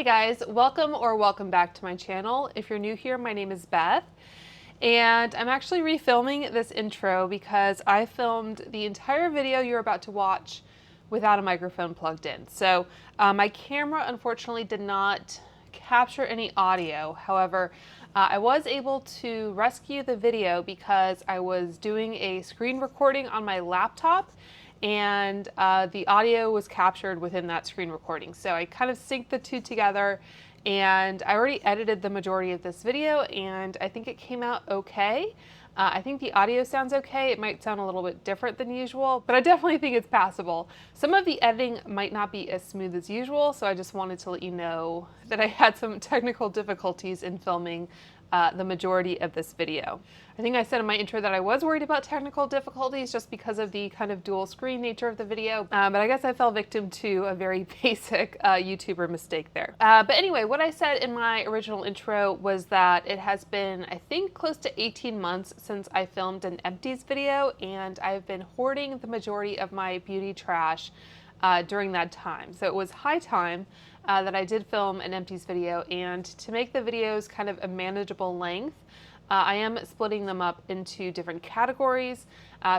guys, welcome back to my channel. If you're new here, my name is Beth, and I'm actually refilming this intro because I filmed the entire video you're about to watch without a microphone plugged in. So my camera unfortunately did not capture any audio. However, I was able to rescue the video because I was doing a screen recording on my laptop, and the audio was captured within that screen recording. So I kind of synced the two together, and I already edited the majority of this video, and I think it came out okay. I think the audio sounds okay. It might sound a little bit different than usual, but I definitely think it's passable. Some of the editing might not be as smooth as usual, so I just wanted to let you know that I had some technical difficulties in filming the majority of this video. I think I said in my intro that I was worried about technical difficulties just because of the kind of dual screen nature of the video, but I guess I fell victim to a very basic YouTuber mistake there. But anyway, what I said in my original intro was that it has been, I think, close to 18 months since I filmed an empties video, and I've been hoarding the majority of my beauty trash during that time. So it was high time that I did film an empties video, and to make the videos kind of a manageable length, I am splitting them up into different categories.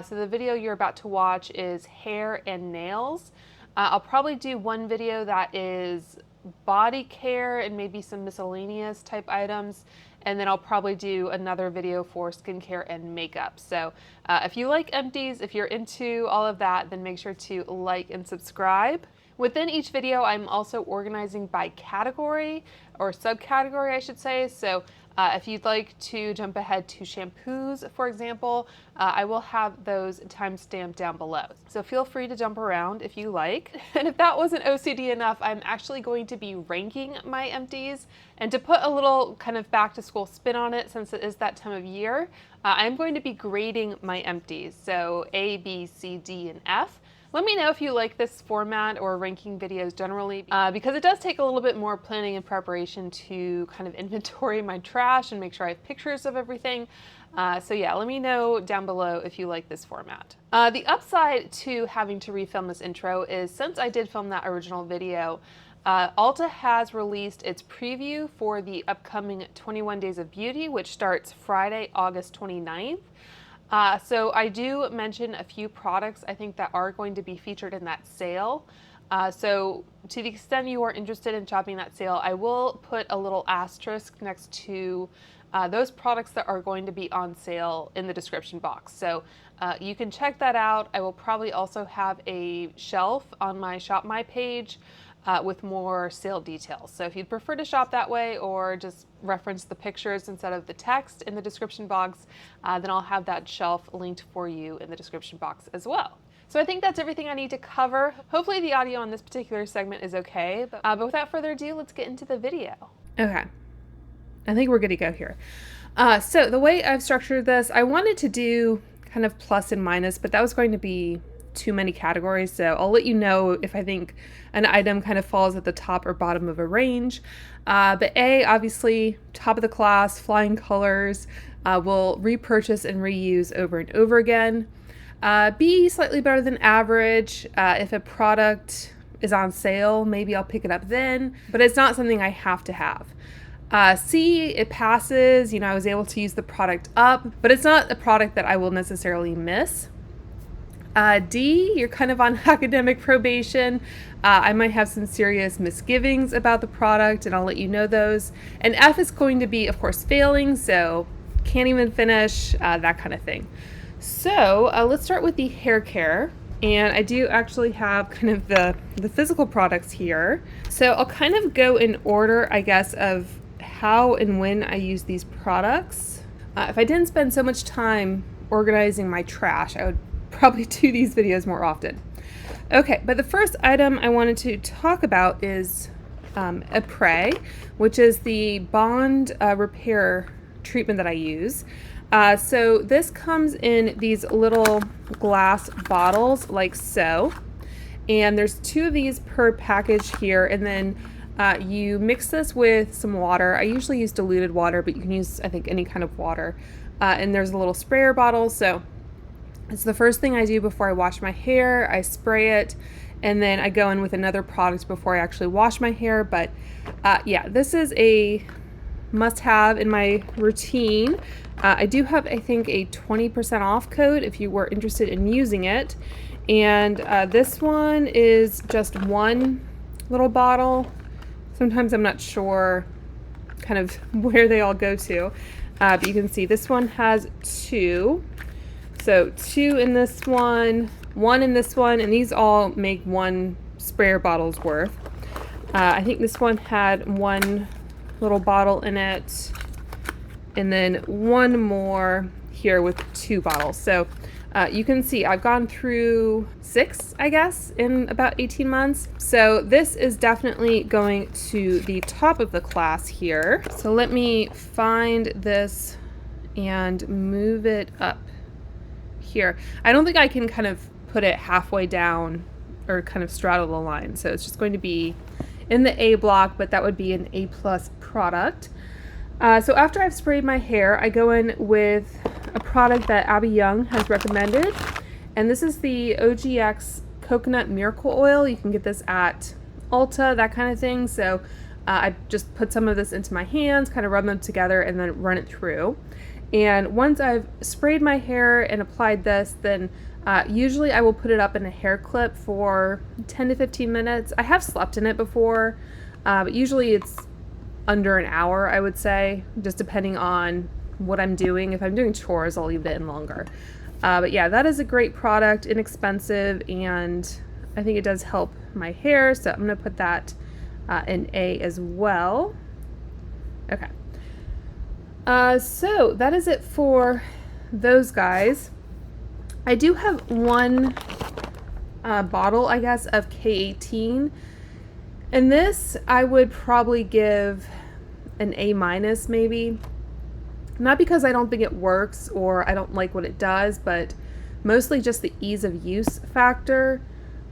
So the video you're about to watch is hair and nails. I'll probably do one video that is body care and maybe some miscellaneous type items, and then I'll probably do another video for skincare and makeup. So if you like empties, if you're into all of that, then make sure to like and subscribe. Within each video, I'm also organizing by category, or subcategory, I should say. So if you'd like to jump ahead to shampoos, for example, I will have those timestamped down below. So feel free to jump around if you like. And if that wasn't OCD enough, I'm actually going to be ranking my empties. And to put a little kind of back to school spin on it, since it is that time of year, I'm going to be grading my empties. So A, B, C, D, and F. Let me know if you like this format or ranking videos generally, because it does take a little bit more planning and preparation to kind of inventory my trash and make sure I have pictures of everything. So yeah, let me know down below if you like this format. The upside to having to refilm this intro is, since I did film that original video, Ulta has released its preview for the upcoming 21 Days of Beauty, which starts Friday, August 29th. So I do mention a few products I think that are going to be featured in that sale. So to the extent you are interested in shopping that sale, I will put a little asterisk next to those products that are going to be on sale in the description box. So you can check that out. I will probably also have a shelf on my Shop My page with more sale details. So if you'd prefer to shop that way, or just reference the pictures instead of the text in the description box, then I'll have that shelf linked for you in the description box as well. So I think that's everything I need to cover. Hopefully the audio on this particular segment is okay, but without further ado, let's get into the video. Okay, I think we're good to go here. So the way I've structured this, I wanted to do kind of plus and minus, but that was going to be too many categories, so I'll let you know if I think an item kind of falls at the top or bottom of a range. But A, obviously, top of the class, flying colors, will repurchase and reuse over and over again. B, slightly better than average. If a product is on sale, maybe I'll pick it up then, but it's not something I have to have. C, it passes, I was able to use the product up, but it's not a product that I will necessarily miss. D, you're kind of on academic probation. I might have some serious misgivings about the product, and I'll let you know those. And F is going to be, of course, failing, so can't even finish, that kind of thing. So let's start with the hair care. And I do actually have kind of the physical products here. So I'll kind of go in order, I guess, of how and when I use these products. If I didn't spend so much time organizing my trash, I would probably do these videos more often. Okay, but the first item I wanted to talk about is EMPTIES, which is the bond repair treatment that I use. So this comes in these little glass bottles like so, and there's 2 of these per package here, and then you mix this with some water. I usually use diluted water, but you can use, I think, any kind of water. And there's a little sprayer bottle, so it's the first thing I do before I wash my hair. I spray it, and then I go in with another product before I actually wash my hair. But yeah, this is a must-have in my routine. I do have, I think, a 20% off code if you were interested in using it. And this one is just one little bottle. Sometimes I'm not sure kind of where they all go to. But you can see this one has 2. So 2 in this one in this one, and these all make 1 sprayer bottle's worth. I think this one had 1 little bottle in it, and then 1 more here with 2 bottles. So you can see I've gone through 6, I guess, in about 18 months. So this is definitely going to the top of the class here. So let me find this and move it up here. I don't think I can kind of put it halfway down or kind of straddle the line. So it's just going to be in the A block, but that would be an A+ product. So after I've sprayed my hair, I go in with a product that Abby Young has recommended. And this is the OGX Coconut Miracle Oil. You can get this at Ulta, that kind of thing. So I just put some of this into my hands, kind of rub them together, and then run it through. And once I've sprayed my hair and applied this, then usually I will put it up in a hair clip for 10 to 15 minutes. I have slept in it before, but usually it's under an hour, I would say, just depending on what I'm doing. If I'm doing chores, I'll leave it in longer. But yeah, that is a great product, inexpensive, and I think it does help my hair, so I'm going to put that in A as well. Okay. So that is it for those guys. I do have 1 bottle, I guess, of K18, and this I would probably give an A- maybe. Not because I don't think it works or I don't like what it does, but mostly just the ease of use factor.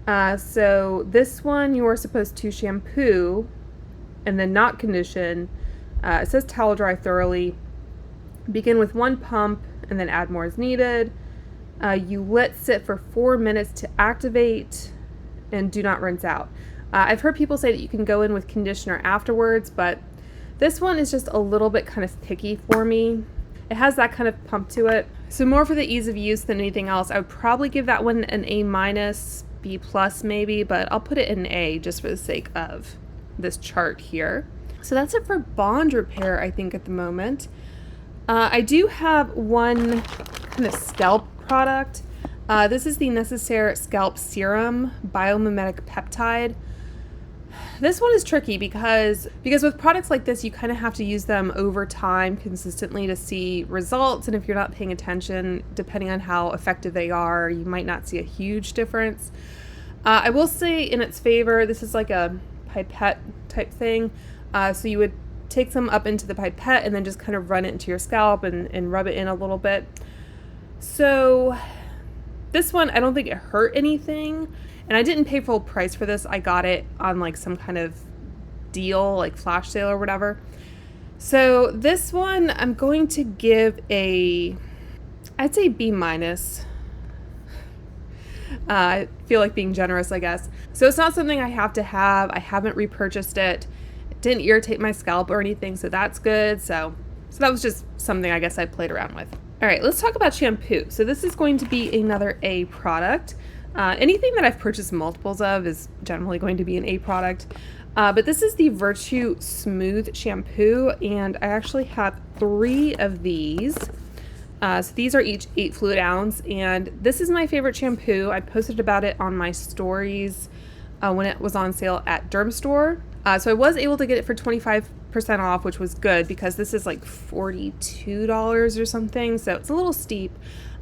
So this one you are supposed to shampoo and then not condition. It says towel dry thoroughly. Begin with 1 pump and then add more as needed. You let sit for 4 minutes to activate and do not rinse out. I've heard people say that you can go in with conditioner afterwards, but this one is just a little bit kind of picky for me. It has that kind of pump to it. So more for the ease of use than anything else. I would probably give that one an A-, B+ maybe, but I'll put it in A just for the sake of this chart here. So that's it for bond repair, I think, at the moment. I do have 1 kind of scalp product. This is the Necessaire Scalp Serum Biomimetic Peptide. This one is tricky because with products like this, you kind of have to use them over time consistently to see results. And if you're not paying attention, depending on how effective they are, you might not see a huge difference. I will say in its favor, this is like a pipette type thing. So you would take some up into the pipette and then just kind of run it into your scalp and rub it in a little bit. So this one, I don't think it hurt anything. And I didn't pay full price for this. I got it on like some kind of deal, like flash sale or whatever. So this one, I'm going to give I'd say B-. I feel like being generous, I guess. So it's not something I have to have. I haven't repurchased it. It didn't irritate my scalp or anything, so that's good. So that was just something I guess I played around with. All right, let's talk about shampoo. So this is going to be another A product. Anything that I've purchased multiples of is generally going to be an A product. But this is the Virtue Smooth Shampoo, and I actually have 3 of these. So these are each 8 fluid ounce, and this is my favorite shampoo. I posted about it on my stories when it was on sale at Dermstore. So I was able to get it for 25% off, which was good because this is like $42 or something, so it's a little steep.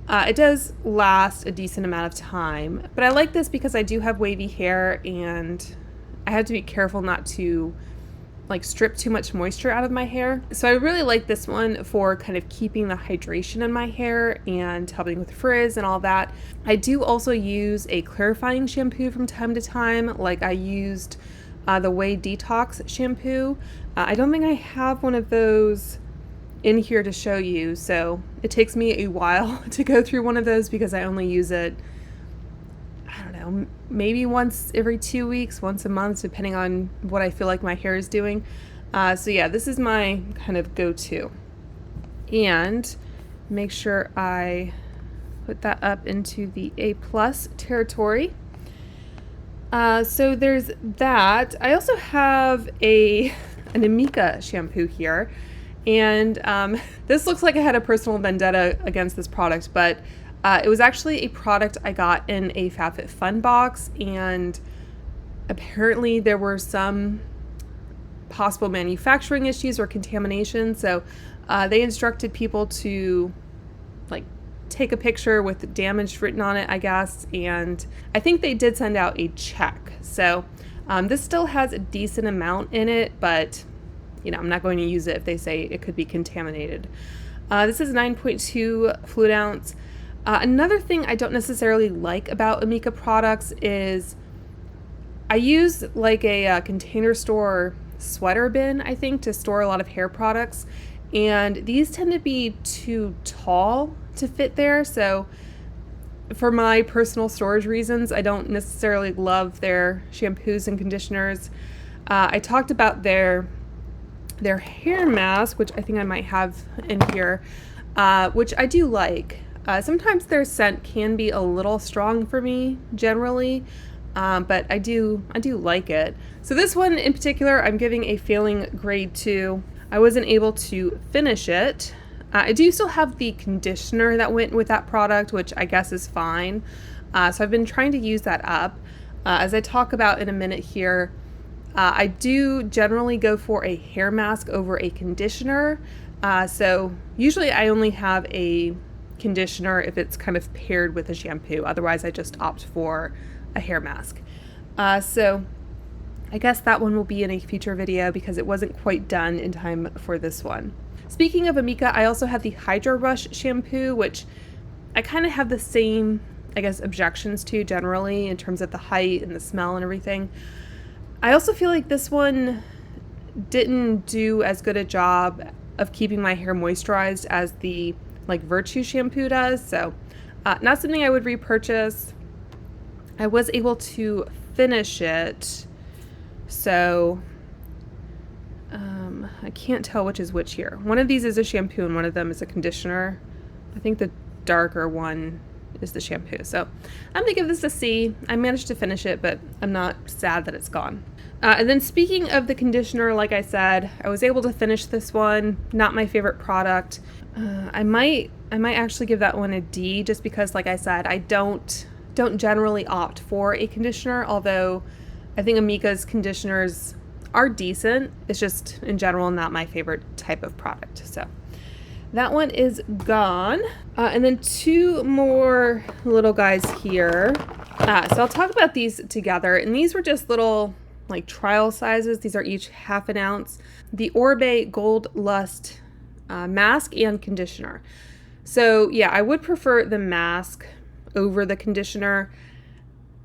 It does last a decent amount of time, but I like this because I do have wavy hair and I have to be careful not to like strip too much moisture out of my hair. So I really like this one for kind of keeping the hydration in my hair and helping with frizz and all that. I do also use a clarifying shampoo from time to time, like I used the Way Detox shampoo. I don't think I have one of those in here to show you, so it takes me a while to go through one of those because I only use it, I don't know, know, maybe once every 2 weeks, once a month, depending on what I feel like my hair is doing. So yeah, this is my kind of go-to. And make sure I put that up into the A+ territory. So there's that. I also have an Amika shampoo here. And this looks like I had a personal vendetta against this product, but it was actually a product I got in a FabFitFun box, and apparently there were some possible manufacturing issues or contamination. So they instructed people to like take a picture with damage written on it, I guess, and I think they did send out a check. So this still has a decent amount in it, but you know, I'm not going to use it if they say it could be contaminated. This is 9.2 fluid ounce. Another thing I don't necessarily like about Amika products is I use like a container store sweater bin, I think, to store a lot of hair products. And these tend to be too tall to fit there. So for my personal storage reasons, I don't necessarily love their shampoos and conditioners. I talked about their hair mask, which I think I might have in here, which I do like. Sometimes their scent can be a little strong for me generally, but I do like it. So this one in particular, I'm giving a failing grade 2. I wasn't able to finish it. I do still have the conditioner that went with that product, which I guess is fine. So I've been trying to use that up. As I talk about in a minute here, I do generally go for a hair mask over a conditioner. So usually I only have a conditioner if it's kind of paired with a shampoo. Otherwise I just opt for a hair mask. So I guess that one will be in a future video because it wasn't quite done in time for this one. Speaking of Amika, I also have the Hydro Rush shampoo, which I kind of have the same, I guess, objections to generally in terms of the height and the smell and everything. I also feel like this one didn't do as good a job of keeping my hair moisturized as the like Virtue shampoo does. So not something I would repurchase. I was able to finish it. So I can't tell which is which here. One of these is a shampoo and one of them is a conditioner. I think the darker one is the shampoo. So I'm gonna give this a C. I managed to finish it, but I'm not sad that it's gone. And then speaking of the conditioner, like I said, I was able to finish this one. Not my favorite product. I might actually give that one a D, just because, like I said, I don't generally opt for a conditioner, although I think Amika's conditioners are decent. It's just in general not my favorite type of product. So that one is gone. And then two more little guys here. So I'll talk about these together. And these were just little like trial sizes. These are each half an ounce. The Orbe Gold Lust mask and conditioner. So yeah, I would prefer the mask over the conditioner.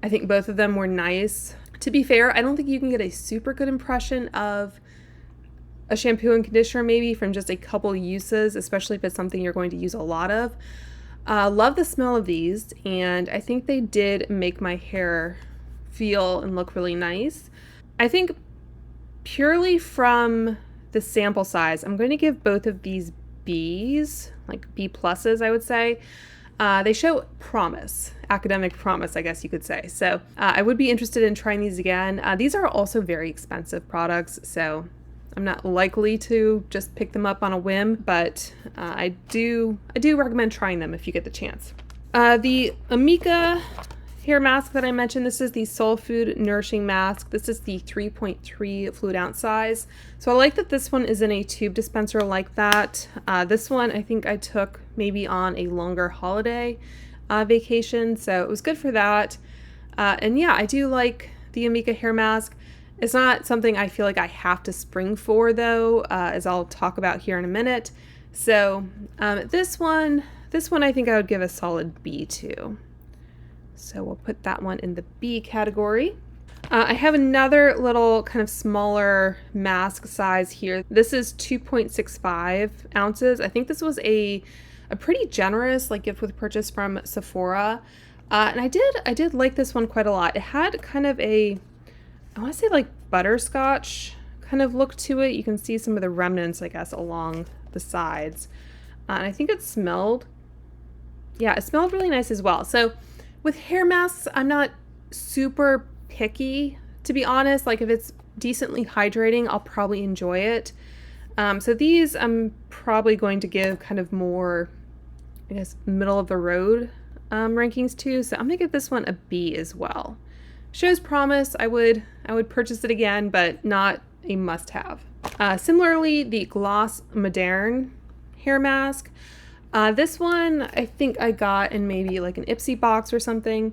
I think both of them were nice. To be fair, I don't think you can get a super good impression of a shampoo and conditioner maybe from just a couple uses, especially if it's something you're going to use a lot of. Love the smell of these, and I think they did make my hair feel and look really nice. I think purely from the sample size, I'm going to give both of these Bs, like B pluses, I would say. They show promise, academic promise, I guess you could say. So I would be interested in trying these again. These are also very expensive products, so I'm not likely to just pick them up on a whim, but I do recommend trying them if you get the chance. The Amika hair mask that I mentioned, this is the Soul Food Nourishing Mask. This is the 3.3 fluid ounce size. So I like that this one is in a tube dispenser like that. This one I think I took maybe on a longer holiday vacation, so it was good for that. And yeah, I do like the Amika hair mask. It's not something I feel like I have to spring for though, as I'll talk about here in a minute. So this one I think I would give a solid B to. So we'll put that one in the B category. I have another little kind of smaller mask size here. This is 2.65 ounces. I think this was a pretty generous like gift with purchase from Sephora. And I did like this one quite a lot. It had kind of a, I want to say like butterscotch kind of look to it. You can see some of the remnants, I guess, along the sides. And I think it smelled, yeah, it smelled really nice as well. So with hair masks, I'm not super picky, to be honest. Like if it's decently hydrating, I'll probably enjoy it. So these I'm probably going to give kind of more, I guess, middle of the road rankings too. So I'm gonna give this one a B as well. Shows promise. I would purchase it again, but not a must-have. Similarly, the Gloss Moderne hair mask. This one I think I got in maybe like an Ipsy box or something.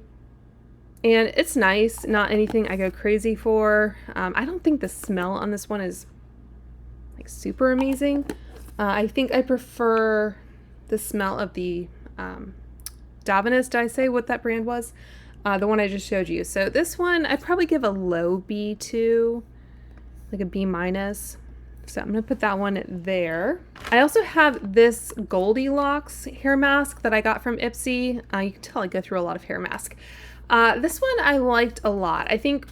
And it's nice, not anything I go crazy for. I don't think the smell on this one is like super amazing. I think I prefer the smell of the Davinus. Did I say what that brand was? The one I just showed you. So this one I'd probably give a low B to, like a B minus. So I'm gonna put that one there. I also have this Goldilocks hair mask that I got from Ipsy. You can tell I go through a lot of hair masks. This one I liked a lot. I think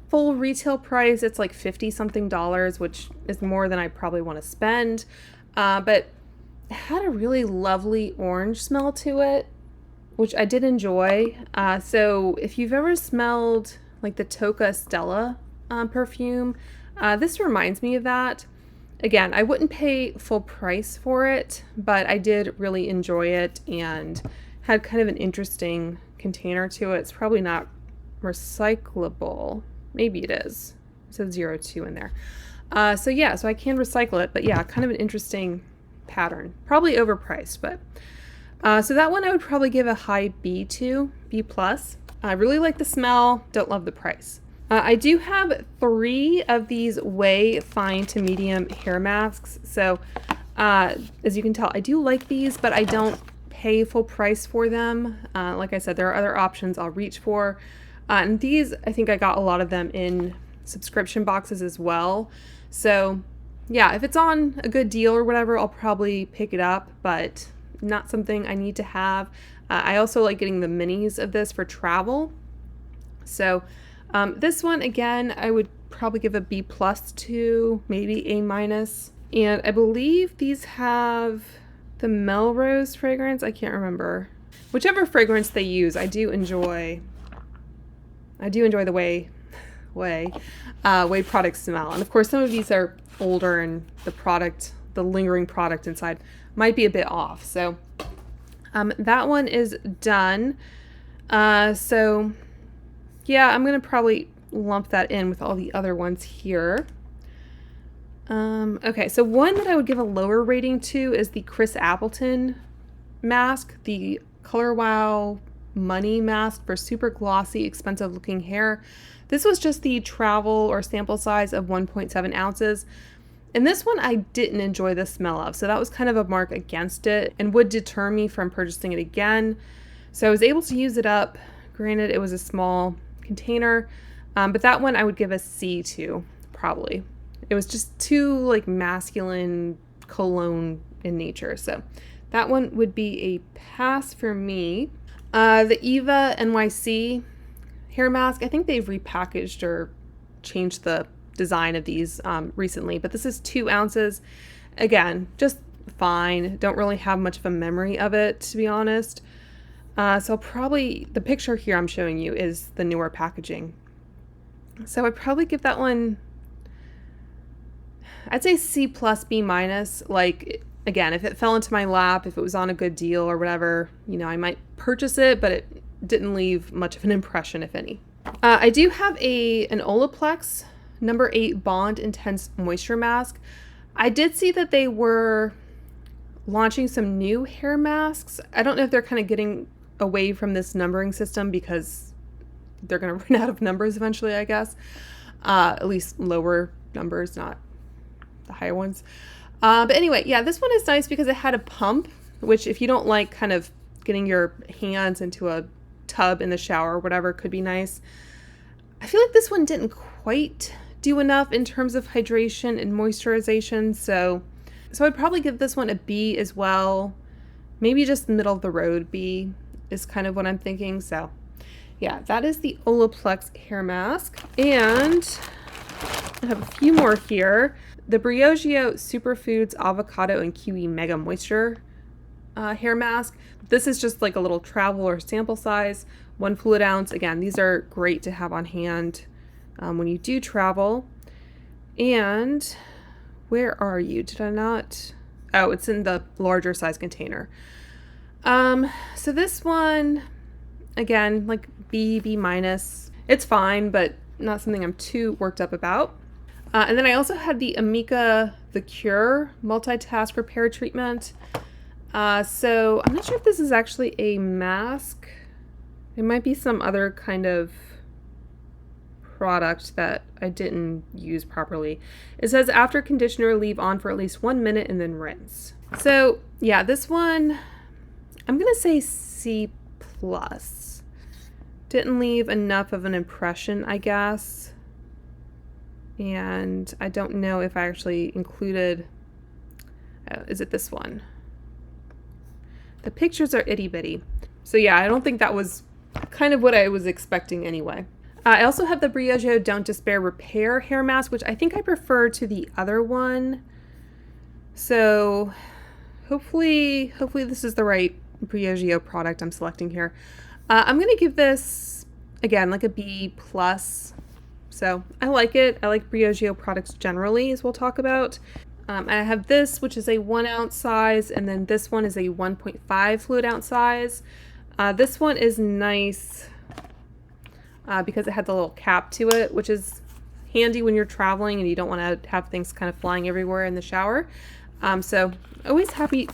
full retail price, it's like 50 something dollars, which is more than I probably want to spend. But it had a really lovely orange smell to it, which I did enjoy. So if you've ever smelled like the Tocca Stella perfume, this reminds me of that. Again, I wouldn't pay full price for it, but I did really enjoy it and had kind of an interesting container to it. It's probably not recyclable. Maybe it is. It says 02 in there. So yeah, so I can recycle it, but yeah, kind of an interesting pattern. Probably overpriced, but so that one I would probably give a high B to, B plus. I really like the smell, don't love the price. I do have 3 of these Way fine to medium hair masks. So as you can tell, I do like these, but I don't pay full price for them. Like I said, there are other options I'll reach for. And these, I think I got a lot of them in subscription boxes as well. So yeah, if it's on a good deal or whatever, I'll probably pick it up, but not something I need to have. I also like getting the minis of this for travel. So this one, again, I would probably give a B plus to, maybe A minus. And I believe these have the Melrose fragrance. I can't remember. Whichever fragrance they use, I do enjoy the Way product smell. And of course, some of these are older and the lingering product inside might be a bit off. So that one is done. So yeah, I'm gonna probably lump that in with all the other ones here. Okay, so one that I would give a lower rating to is the Chris Appleton mask, the Color Wow Money mask for super glossy, expensive looking hair. This was just the travel or sample size of 1.7 ounces. And this one I didn't enjoy the smell of, so that was kind of a mark against it and would deter me from purchasing it again. So I was able to use it up. Granted, it was a small container, but that one I would give a C to, probably. It was just too like masculine cologne in nature, so that one would be a pass for me. The Eva NYC hair mask, I think they've repackaged or changed the design of these recently, but this is 2 ounces. Again, just fine. Don't really have much of a memory of it, to be honest. So I'll probably, the picture here I'm showing you is the newer packaging. So I'd probably give that one, I'd say C plus, B minus. Like, again, if it fell into my lap, if it was on a good deal or whatever, you know, I might purchase it, but it didn't leave much of an impression, if any. I do have an Olaplex number 8 Bond Intense Moisture Mask. I did see that they were launching some new hair masks. I don't know if they're kind of getting away from this numbering system because they're going to run out of numbers eventually, I guess. At least lower numbers, not the higher ones. But anyway, yeah, this one is nice because it had a pump, which if you don't like kind of getting your hands into a tub in the shower or whatever, could be nice. I feel like this one didn't quite do enough in terms of hydration and moisturization, so I'd probably give this one a B as well. Maybe just middle of the road B. is kind of what I'm thinking. So yeah, that is the Olaplex hair mask. And I have a few more here. The Briogeo Superfoods Avocado and Kiwi Mega Moisture hair mask. This is just like a little travel or sample size, 1 fluid ounce. Again, these are great to have on hand when you do travel. And where are you? Did I not? Oh, it's in the larger size container. So this one, again, like B minus. It's fine, but not something I'm too worked up about. And then I also had the Amika The Cure Multitask Repair Treatment. So I'm not sure if this is actually a mask. It might be some other kind of product that I didn't use properly. It says after conditioner, leave on for at least 1 minute and then rinse. So yeah, this one, I'm gonna say C+. Didn't leave enough of an impression, I guess. And I don't know if I actually included, is it this one? The pictures are itty bitty. So yeah, I don't think that was kind of what I was expecting anyway. I also have the Briogeo Don't Despair Repair Hair Mask, which I think I prefer to the other one. So hopefully this is the right Briogeo product I'm selecting here. I'm gonna give this, again, like a B+. So I like it. I like Briogeo products generally, as we'll talk about. I have this, which is a 1 ounce size, and then this one is a 1.5 fluid ounce size. This one is nice because it had the little cap to it, which is handy when you're traveling and you don't want to have things kind of flying everywhere in the shower. So always happy,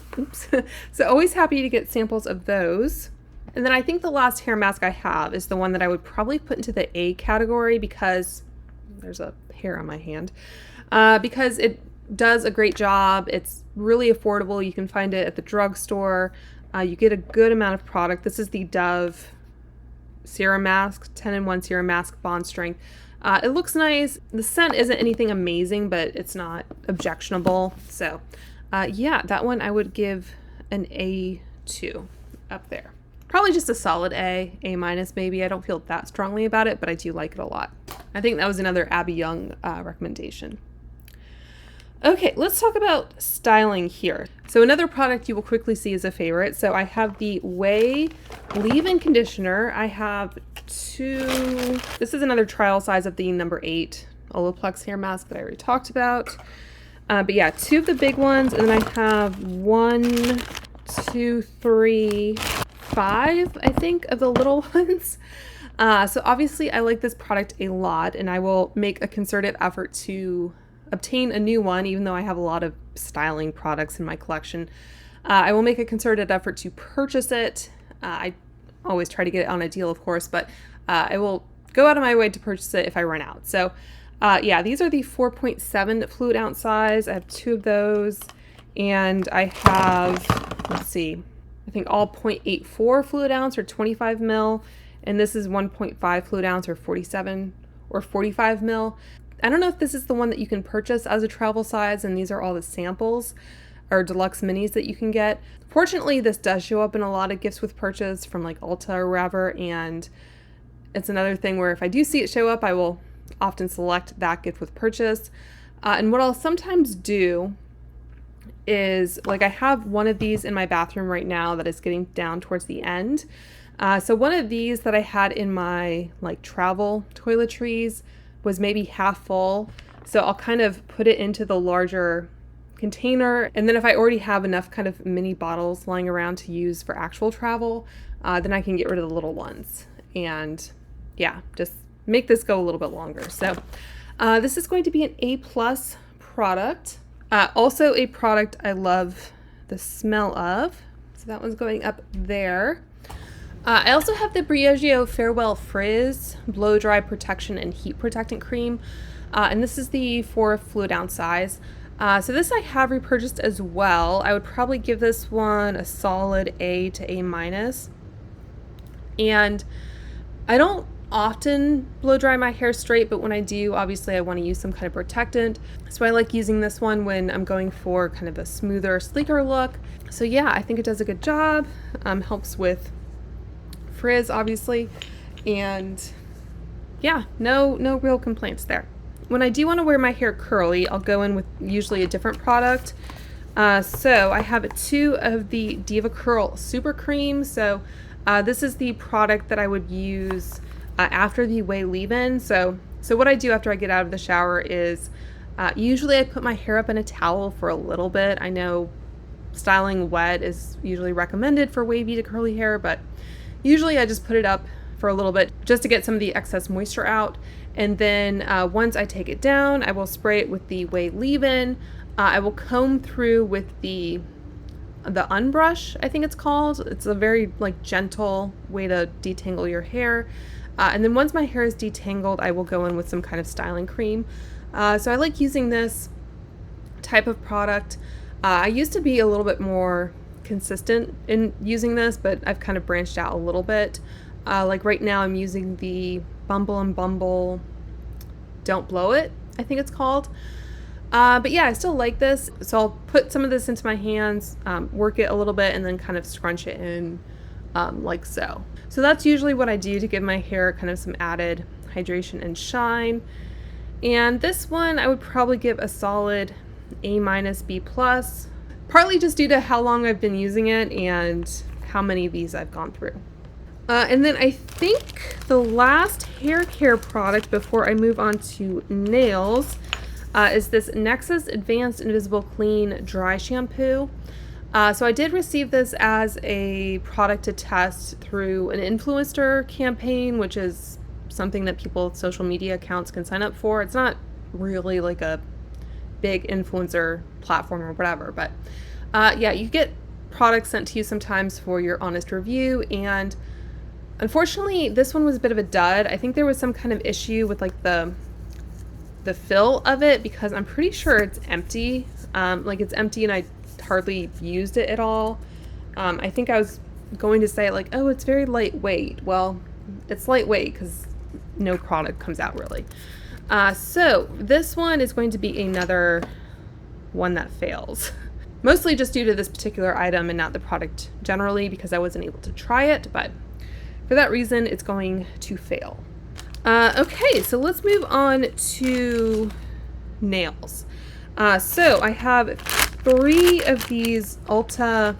so always happy to get samples of those. And then I think the last hair mask I have is the one that I would probably put into the A category because there's a hair on my hand, because it does a great job. It's really affordable. You can find it at the drugstore. You get a good amount of product. This is the Dove Serum Mask, 10-in-1 Serum Mask, Bond Strength. It looks nice. The scent isn't anything amazing, but it's not objectionable. So yeah, that one I would give an A2 up there. Probably just a solid A minus maybe. I don't feel that strongly about it, but I do like it a lot. I think that was another Abby Young recommendation. Okay, let's talk about styling here. So another product you will quickly see is a favorite. So I have the Way Leave-In Conditioner. I have 2, this is another trial size of the number 8 Olaplex hair mask that I already talked about. But yeah, 2 of the big ones, and then I have 1, 2, 3, 5, I think, of the little ones. So obviously I like this product a lot, and I will make a concerted effort to obtain a new one, even though I have a lot of styling products in my collection. I will make a concerted effort to purchase it. I always try to get it on a deal, of course, but I will go out of my way to purchase it if I run out. So yeah, these are the 4.7 fluid ounce size. I have 2 of those, and I have, let's see, I think all 0.84 fluid ounce or 25 mil, and this is 1.5 fluid ounce or 47 or 45 mil. I don't know if this is the one that you can purchase as a travel size, and these are all the samples or deluxe minis that you can get. Fortunately, this does show up in a lot of gifts with purchase from like Ulta or wherever, and it's another thing where if I do see it show up, I will often select that gift with purchase. And what I'll sometimes do is, like, I have one of these in my bathroom right now that is getting down towards the end. So one of these that I had in my like travel toiletries was maybe half full. So I'll kind of put it into the larger container. And then if I already have enough kind of mini bottles lying around to use for actual travel, then I can get rid of the little ones. And yeah, just make this go a little bit longer. So this is going to be an A+ product. Also a product I love the smell of. So that one's going up there. I also have the Briogeo Farewell Frizz Blow Dry Protection and Heat Protectant Cream. And this is the 4 fluid ounce size. So this I have repurchased as well. I would probably give this one a solid A to A-. And I don't often blow dry my hair straight, but when I do, obviously I want to use some kind of protectant. So I like using this one when I'm going for kind of a smoother, sleeker look. So yeah, I think it does a good job. Helps with frizz, obviously, and yeah, no real complaints there. When I do want to wear my hair curly, I'll go in with usually a different product. So I have 2 of the Diva Curl Super Cream. So this is the product that I would use after the Way leave-in. So what I do after I get out of the shower is usually I put my hair up in a towel for a little bit. I know styling wet is usually recommended for wavy to curly hair, but usually I just put it up for a little bit just to get some of the excess moisture out. And then once I take it down, I will spray it with the Way leave-in. I will comb through with the unbrush, I think it's called. It's a very like gentle way to detangle your hair. And then once my hair is detangled, I will go in with some kind of styling cream. So I like using this type of product. I used to be a little bit more consistent in using this, but I've kind of branched out a little bit. Like right now I'm using the Bumble and Bumble Don't Blow It, I think it's called. But yeah, I still like this. So I'll put some of this into my hands, work it a little bit, and then kind of scrunch it in like so. So that's usually what I do to give my hair kind of some added hydration and shine. And this one I would probably give a solid A-, B+, partly just due to how long I've been using it and how many of these I've gone through. And then I think the last hair care product before I move on to nails is this Nexxus Advanced Invisible Clean Dry Shampoo. So I did receive this as a product to test through an influencer campaign, which is something that people, social media accounts can sign up for. It's not really like a big influencer platform or whatever, but yeah, you get products sent to you sometimes for your honest review, and unfortunately this one was a bit of a dud. I think there was some kind of issue with like the fill of it, because I'm pretty sure it's empty. Like it's empty and I hardly used it at all. I think I was going to say like, oh, it's very lightweight. Well, it's lightweight because no product comes out really. So this one is going to be another one that fails. Mostly just due to this particular item and not the product generally, because I wasn't able to try it, but for that reason it's going to fail. Okay, so let's move on to nails. So I have 3 of these Ulta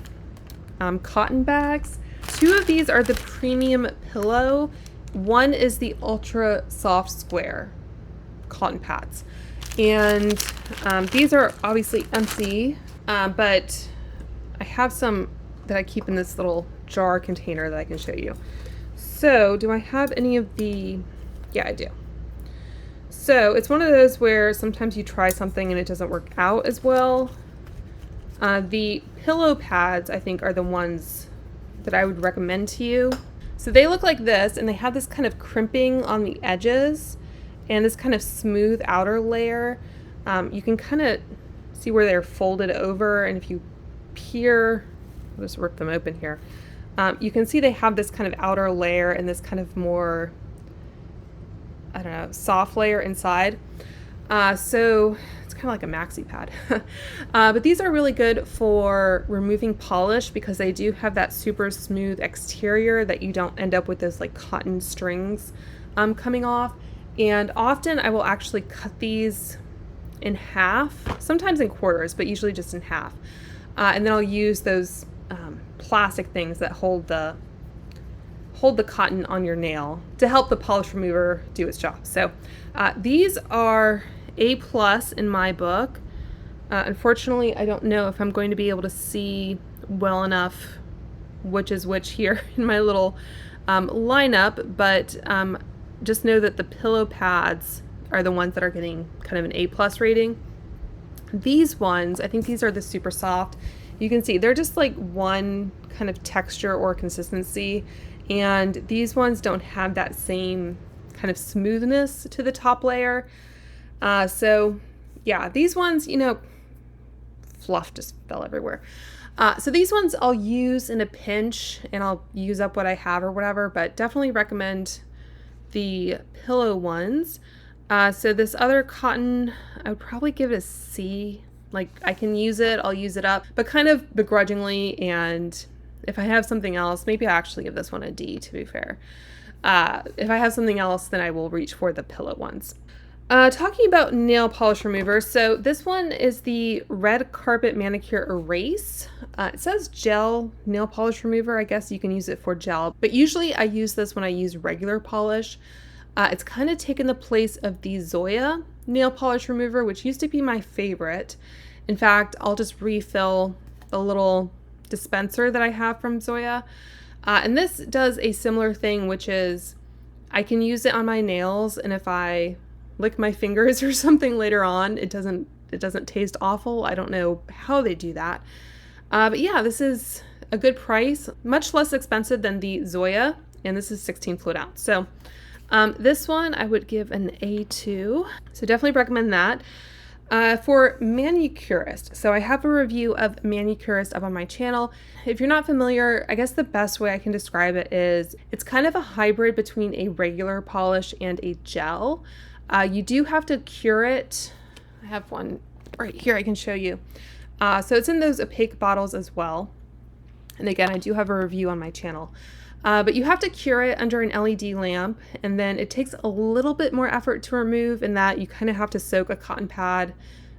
cotton bags. 2 of these are the premium pillow. 1 is the ultra soft square cotton pads. And these are obviously empty, but I have some that I keep in this little jar container that I can show you. So do I have any of the... Yeah, I do. So it's one of those where sometimes you try something and it doesn't work out as well. The pillow pads, I think, are the ones that I would recommend to you. So they look like this, and they have this kind of crimping on the edges and this kind of smooth outer layer. You can kind of see where they're folded over, and if you peer, I'll just rip them open here. You can see they have this kind of outer layer and this kind of more, I don't know, soft layer inside. So it's kind of like a maxi pad. But these are really good for removing polish, because they do have that super smooth exterior that you don't end up with those like cotton strings coming off. And often I will actually cut these in half, sometimes in quarters, but usually just in half. And then I'll use those plastic things that hold the cotton on your nail to help the polish remover do its job. So these are A+ in my book. Unfortunately, I don't know if I'm going to be able to see well enough which is which here in my little lineup, but just know that the pillow pads are the ones that are getting kind of an A+ rating. These ones, I think these are the super soft. You can see they're just like one kind of texture or consistency, and these ones don't have that same kind of smoothness to the top layer. So yeah, these ones, you know, fluff just fell everywhere. So these ones I'll use in a pinch and I'll use up what I have or whatever, but definitely recommend the pillow ones. So this other cotton, I would probably give it a C. Like, I can use it, I'll use it up, but kind of begrudgingly, and If I have something else, maybe I'll actually give this one a D, to be fair. If I have something else, then I will reach for the Pillow ones. Talking about nail polish remover, so this one is the Red Carpet Manicure Erase. It says gel nail polish remover. I guess you can use it for gel, but usually I use this when I use regular polish. It's kind of taken the place of the Zoya nail polish remover, which used to be my favorite. In fact, I'll just refill the little dispenser that I have from Zoya. And this does a similar thing, which is I can use it on my nails, and if I lick my fingers or something later on, it doesn't taste awful. I don't know how they do that. But yeah, this is a good price, much less expensive than the Zoya, and this is 16 fluid ounce. So this one I would give an A2. So definitely recommend that. For Manicurist, so I have a review of Manicurist up on my channel. If you're not familiar, I guess the best way I can describe it is it's kind of a hybrid between a regular polish and a gel. You do have to cure it. I have one right here I can show you. So it's in those opaque bottles as well. And again, I do have a review on my channel. But you have to cure it under an LED lamp, and then it takes a little bit more effort to remove in that you kind of have to soak a cotton pad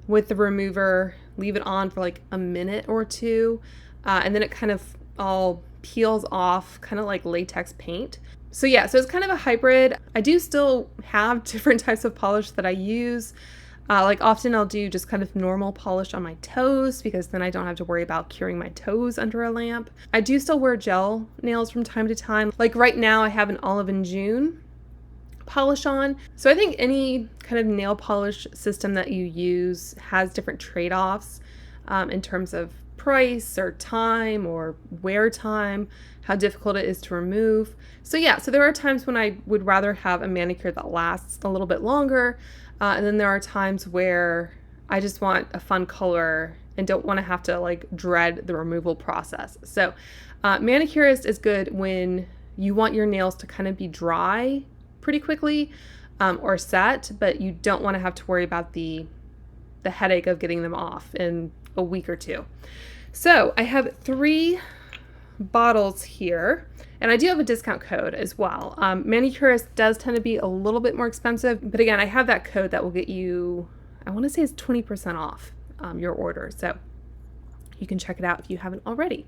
with the remover, leave it on for like a minute or two, and then it kind of all peels off, kind of like latex paint. So yeah, so it's kind of a hybrid. I do still have different types of polish that I use. Like often I'll do just kind of normal polish on my toes because then I don't have to worry about curing my toes under a lamp. I do still wear gel nails from time to time. Like right now I have an Olive and June polish on. So I think any kind of nail polish system that you use has different trade-offs in terms of price or time or wear time, how difficult it is to remove. So yeah, so there are times when I would rather have a manicure that lasts a little bit longer. And then there are times where I just want a fun color and don't want to have to like dread the removal process. So Manicurist is good when you want your nails to kind of be dry pretty quickly or set, but you don't want to have to worry about the headache of getting them off in a week or two. So I have 3 bottles here. And I do have a discount code as well. Manicurist does tend to be a little bit more expensive, but again, I have that code that will get you, I want to say it's 20% off your order. So you can check it out if you haven't already.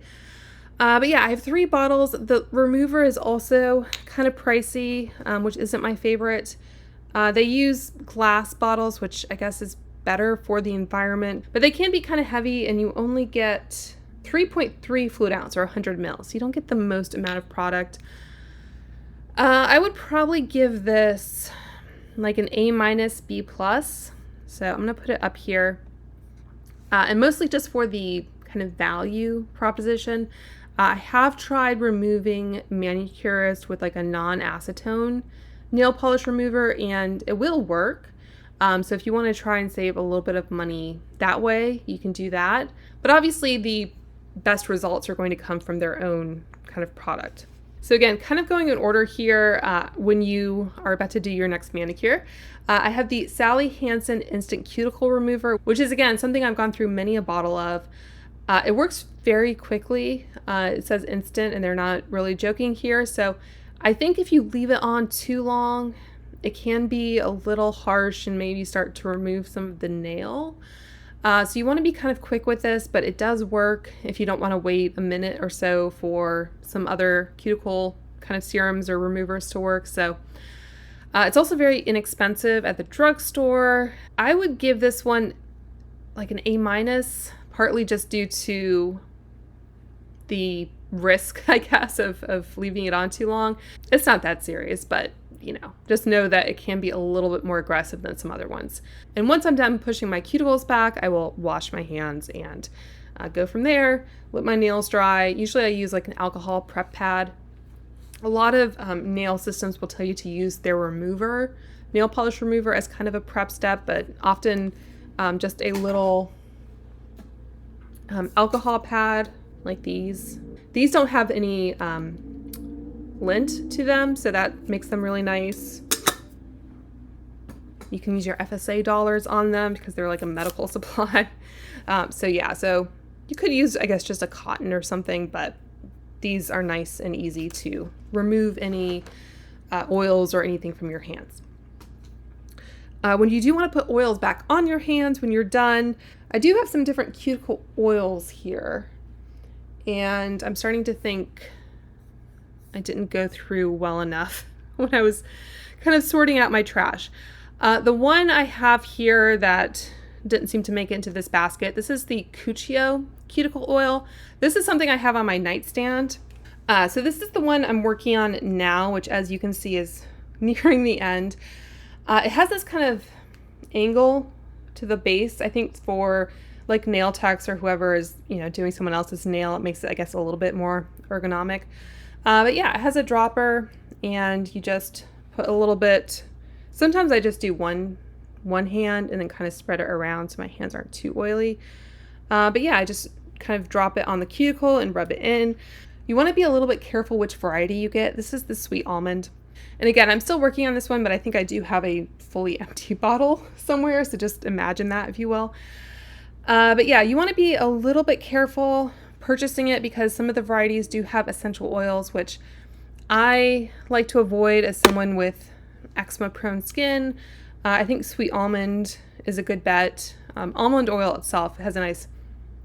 But yeah, I have 3 bottles. The remover is also kind of pricey, which isn't my favorite. They use glass bottles, which I guess is better for the environment, but they can be kind of heavy and you only get 3.3 fluid ounce or 100 mils. You don't get the most amount of product. I would probably give this like an A-, B+. So I'm gonna put it up here. And mostly just for the kind of value proposition. I have tried removing Manicurist with like a non-acetone nail polish remover and it will work. So if you want to try and save a little bit of money that way, you can do that. But obviously the best results are going to come from their own kind of product. So again, kind of going in order here when you are about to do your next manicure. I have the Sally Hansen Instant Cuticle Remover, which is again something I've gone through many a bottle of. It works very quickly. It says instant and they're not really joking here. So I think if you leave it on too long, it can be a little harsh and maybe start to remove some of the nail. So you want to be kind of quick with this, but it does work if you don't want to wait a minute or so for some other cuticle kind of serums or removers to work. So it's also very inexpensive at the drugstore. I would give this one like an A-, partly just due to the risk, I guess, of leaving it on too long. It's not that serious, but you know, just know that it can be a little bit more aggressive than some other ones. And once I'm done pushing my cuticles back, I will wash my hands and go from there, let my nails dry. Usually I use like an alcohol prep pad. A lot of nail systems will tell you to use their remover, nail polish remover, as kind of a prep step, but often just a little alcohol pad like these. These don't have any lint to them, so that makes them really nice. You can use your FSA dollars on them because they're like a medical supply. So yeah, so you could use, I guess, just a cotton or something, but these are nice and easy to remove any oils or anything from your hands. When you do want to put oils back on your hands when you're done, I do have some different cuticle oils here. And I'm starting to think I didn't go through well enough when I was kind of sorting out my trash. The one I have here that didn't seem to make it into this basket, this is the cuticle oil. This is something I have on my nightstand. So this is the one I'm working on now, which as you can see is nearing the end. It has this kind of angle to the base, I think for like nail techs or whoever is, doing someone else's nail. It makes it, I guess, a little bit more ergonomic. But yeah, it has a dropper and you just put a little bit. Sometimes I just do one hand and then kind of spread it around so my hands aren't too oily. But yeah, I just kind of drop it on the cuticle and rub it in. You want to be a little bit careful which variety you get. This is the sweet almond. And again, I'm still working on this one, but I think I do have a fully empty bottle somewhere. So just imagine that, if you will. But yeah, you want to be a little bit careful purchasing it because some of the varieties do have essential oils, which I like to avoid as someone with eczema prone skin. I think sweet almond is a good bet. Almond oil itself has a nice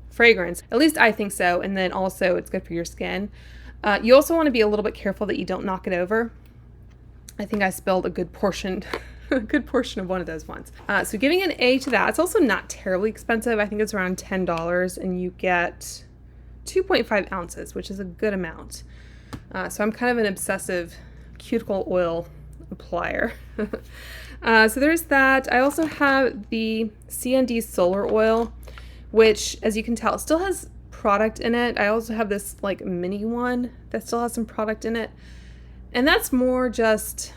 fragrance. At least I think so. And then also it's good for your skin. You also want to be a little bit careful that you don't knock it over. I think I spilled a good portion of one of those ones. So giving an A to that. It's also not terribly expensive. I think it's around $10 and you get 2.5 ounces, which is a good amount. So I'm kind of an obsessive cuticle oil applier. So there's that. I also have the CND solar oil, which as you can tell, still has product in it. I also have this like mini one that still has some product in it. And that's more just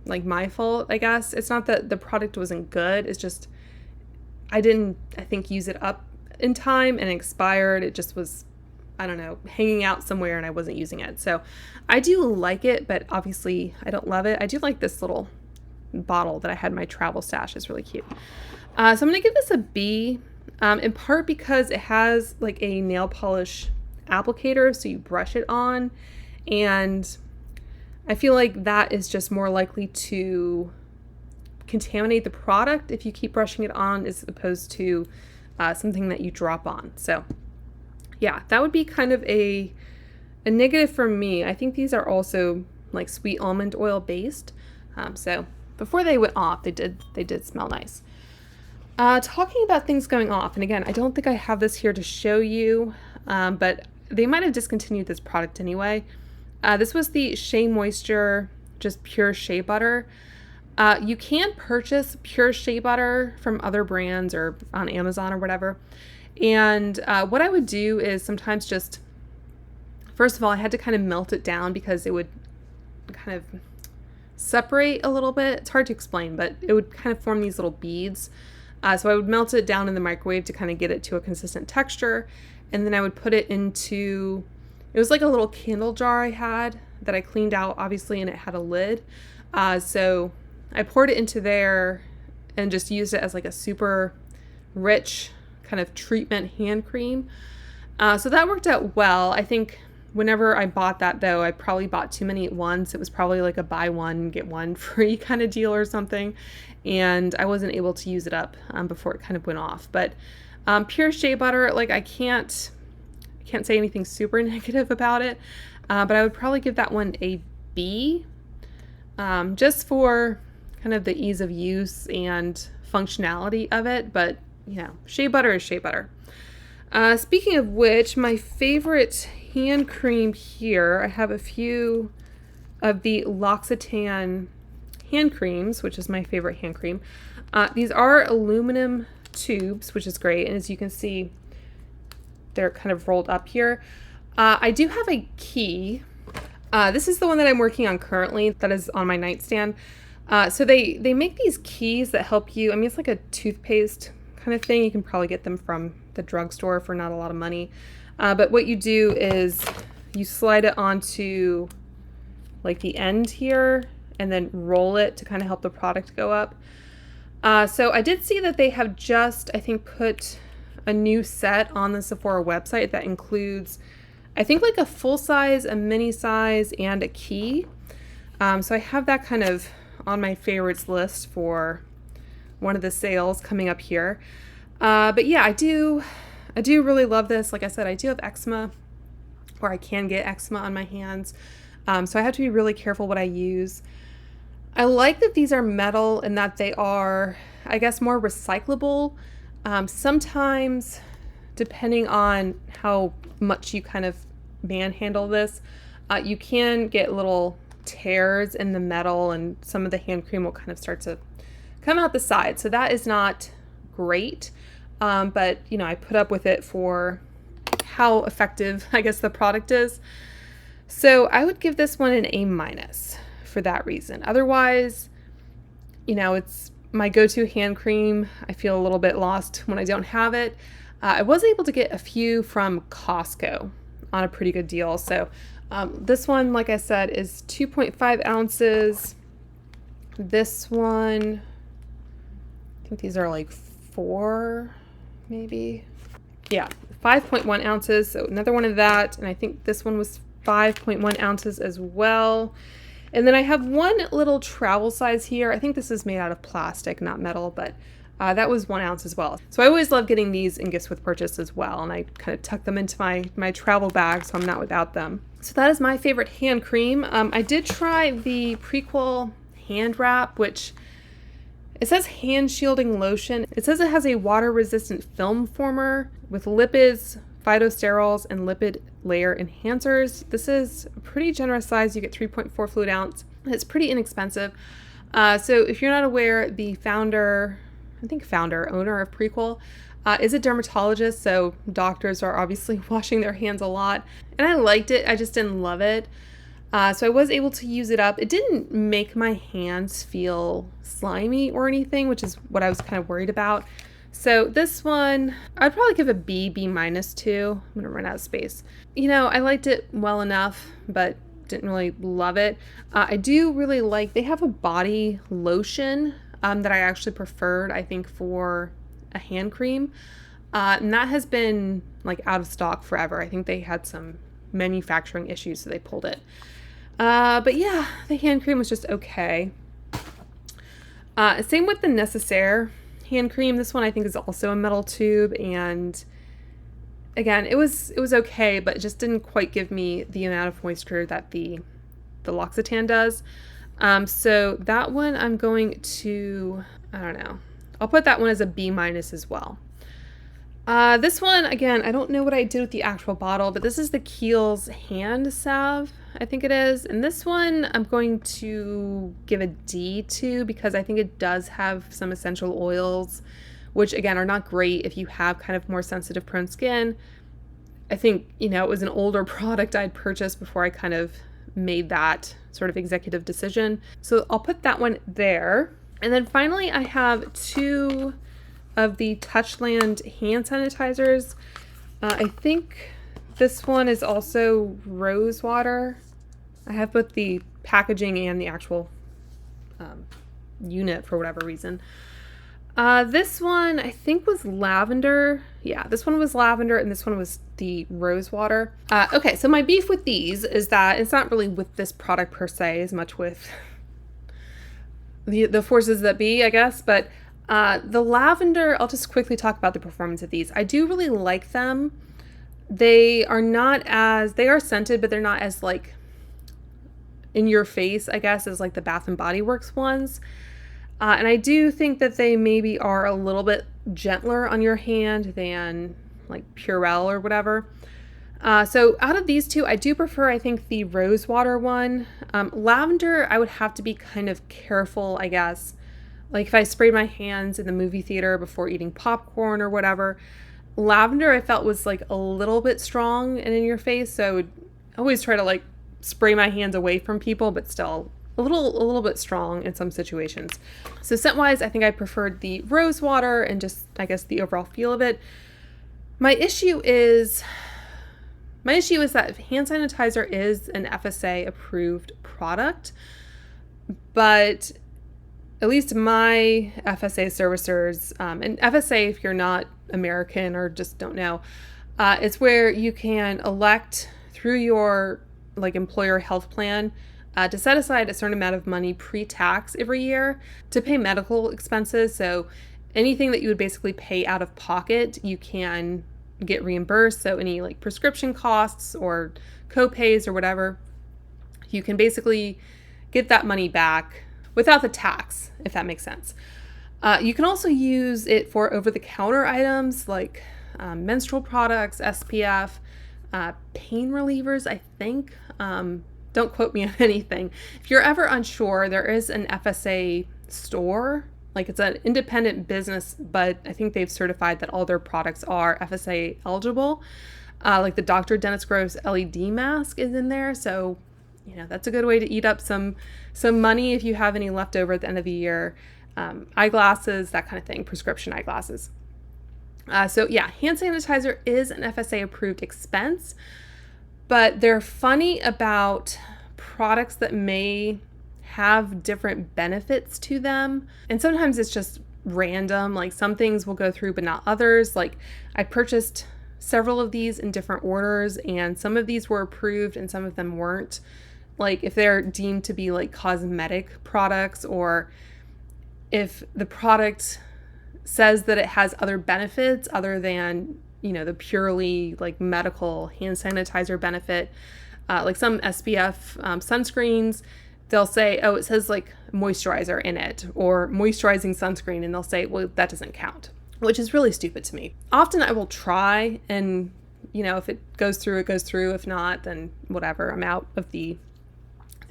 like my fault, I guess. It's not that the product wasn't good. It's just, I didn't, I think, use it up in time and it expired. It just was, I don't know, hanging out somewhere and I wasn't using it. So I do like it, but obviously I don't love it. I do like this little bottle that I had in my travel stash. It's really cute. So I'm going to give this a B, in part because it has like a nail polish applicator. So you brush it on, and I feel like that is just more likely to contaminate the product if you keep brushing it on as opposed to something that you drop on. So yeah, that would be kind of a negative for me. I think these are also like sweet almond oil based. So before they went off, they did smell nice. Talking about things going off, and again, I don't think I have this here to show you, but they might have discontinued this product anyway. This was the Shea Moisture, just pure shea butter. You can purchase pure shea butter from other brands or on Amazon or whatever. And what I would do is sometimes just, first of all, I had to kind of melt it down because it would kind of separate a little bit. It's hard to explain, but it would kind of form these little beads. So I would melt it down in the microwave to kind of get it to a consistent texture. And then I would put it into, it was like a little candle jar I had that I cleaned out, obviously, and it had a lid. So I poured it into there and just used it as like a super rich kind of treatment hand cream. So that worked out well. I think whenever I bought that, though, I probably bought too many at once. It was probably like a buy one, get one free kind of deal or something. And I wasn't able to use it up before it kind of went off. But pure shea butter, like I can't say anything super negative about it. But I would probably give that one a B, just for kind of the ease of use and functionality of it. But, you know, shea butter is shea butter. Speaking of which, my favorite hand cream here, I have a few of the L'Occitane hand creams, which is my favorite hand cream. These are aluminum tubes, which is great. And as you can see, they're kind of rolled up here. I do have a key. This is the one that I'm working on currently that is on my nightstand. So they make these keys that help you. I mean, it's like a toothpaste kind of thing. You can probably get them from the drugstore for not a lot of money. But what you do is you slide it onto like the end here and then roll it to kind of help the product go up. So I did see that they have just, I think, put a new set on the Sephora website that includes I think like a full size, a mini size, and a key. So I have that kind of on my favorites list for one of the sales coming up here. But yeah, I do really love this. Like I said, I do have eczema, or I can get eczema on my hands. So I have to be really careful what I use. I like that these are metal and that they are, I guess, more recyclable. Sometimes, depending on how much you kind of manhandle this, you can get little tears in the metal, and some of the hand cream will kind of start to come out the side. So that is not great. But you know, I put up with it for how effective, I guess, the product is. So I would give this one an A- for that reason. Otherwise, you know, it's my go-to hand cream. I feel a little bit lost when I don't have it. I was able to get a few from Costco on a pretty good deal. So this one, like I said, is 2.5 ounces. This one, I think these are like 4, maybe. Yeah, 5.1 ounces. So another one of that. And I think this one was 5.1 ounces as well. And then I have one little travel size here. I think this is made out of plastic, not metal, but that was 1 ounce as well. So I always love getting these in gifts with purchase as well. And I kind of tuck them into my travel bag, so I'm not without them. So that is my favorite hand cream. I did try the Prequel hand wrap, which it says hand shielding lotion. It says it has a water resistant film former with lipids, phytosterols, and lipid layer enhancers. This is a pretty generous size. You get 3.4 fluid ounce. It's pretty inexpensive. So if you're not aware, the owner of Prequel, is a dermatologist. So doctors are obviously washing their hands a lot. And I liked it. I just didn't love it. So I was able to use it up. It didn't make my hands feel slimy or anything, which is what I was kind of worried about. So this one, I'd probably give a B- too. I'm gonna run out of space. You know, I liked it well enough, but didn't really love it. I do really like, they have a body lotion that I actually preferred, I think, for a hand cream. And that has been like out of stock forever. I think they had some manufacturing issues, so they pulled it. But yeah, the hand cream was just okay. Same with the Necessaire hand cream. This one I think is also a metal tube, and again, it was okay, but it just didn't quite give me the amount of moisture that the L'Occitane does. So that one I'm going to, I don't know, I'll put that one as a B- as well. This one, again, I don't know what I did with the actual bottle, but this is the Kiehl's hand salve, I think it is. And this one I'm going to give a D to, because I think it does have some essential oils, which again are not great if you have kind of more sensitive prone skin. I think, you know, it was an older product I'd purchased before I kind of made that sort of executive decision. So I'll put that one there. And then finally I have 2 of the Touchland hand sanitizers. I think this one is also rose water. I have both the packaging and the actual unit for whatever reason. This one I think was lavender. Yeah, this one was lavender and this one was the rose water. Okay, so my beef with these is that it's not really with this product per se as much with the forces that be, I guess, but the lavender, I'll just quickly talk about the performance of these. I do really like them. They are scented, but they're not as like in your face, I guess, as like the Bath and Body Works ones. And I do think that they maybe are a little bit gentler on your hand than like Purell or whatever. So out of these 2, I do prefer, I think, the rose water one. Lavender, I would have to be kind of careful, I guess. Like if I sprayed my hands in the movie theater before eating popcorn or whatever. Lavender I felt was like a little bit strong and in your face, so I would always try to like spray my hands away from people, but still a little bit strong in some situations. So scent wise, I think I preferred the rose water and just, I guess, the overall feel of it. My issue is that hand sanitizer is an FSA approved product, but at least my FSA servicers, and FSA, if you're not American or just don't know, it's where you can elect through your like employer health plan to set aside a certain amount of money pre-tax every year to pay medical expenses. So anything that you would basically pay out of pocket, you can get reimbursed. So any like prescription costs or co-pays or whatever, you can basically get that money back without the tax, if that makes sense. You can also use it for over-the-counter items like menstrual products, SPF, pain relievers, I think. Don't quote me on anything. If you're ever unsure, there is an FSA store. Like it's an independent business, but I think they've certified that all their products are FSA eligible. Like the Dr. Dennis Gross LED mask is in there. So, you know, that's a good way to eat up some money if you have any left over at the end of the year. Eyeglasses, that kind of thing, prescription eyeglasses. So yeah, hand sanitizer is an FSA approved expense, but they're funny about products that may have different benefits to them. And sometimes it's just random, like some things will go through, but not others. Like I purchased several of these in different orders, and some of these were approved and some of them weren't. Like if they're deemed to be like cosmetic products, or if the product says that it has other benefits other than, you know, the purely like medical hand sanitizer benefit, like some SPF sunscreens, they'll say, oh, it says like moisturizer in it or moisturizing sunscreen, and they'll say, well, that doesn't count, which is really stupid to me. Often I will try, and, you know, if it goes through, it goes through. If not, then whatever, I'm out of the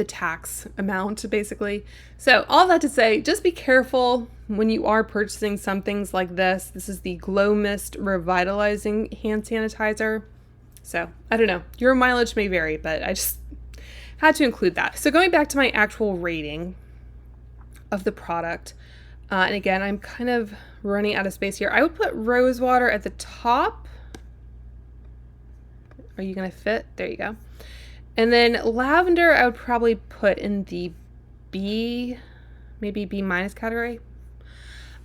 tax amount, basically. So all that to say, just be careful when you are purchasing some things like this. This is the Glow Mist Revitalizing Hand Sanitizer. So I don't know, your mileage may vary, but I just had to include that. So going back to my actual rating of the product, and again, I'm kind of running out of space here. I would put rose water at the top. Are you gonna fit? There you go. And then lavender, I would probably put in the B, maybe B- category.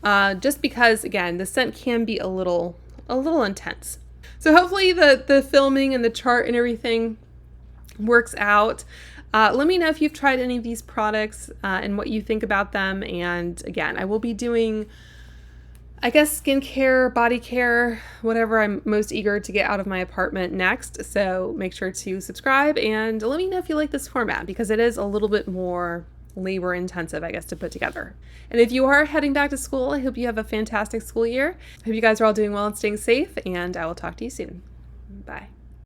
Just because, again, the scent can be a little intense. So hopefully the filming and the chart and everything works out. Let me know if you've tried any of these products and what you think about them. And again, I will be doing, I guess, skincare, body care, whatever I'm most eager to get out of my apartment next. So make sure to subscribe and let me know if you like this format, because it is a little bit more labor intensive, I guess, to put together. And if you are heading back to school, I hope you have a fantastic school year. I hope you guys are all doing well and staying safe, and I will talk to you soon. Bye.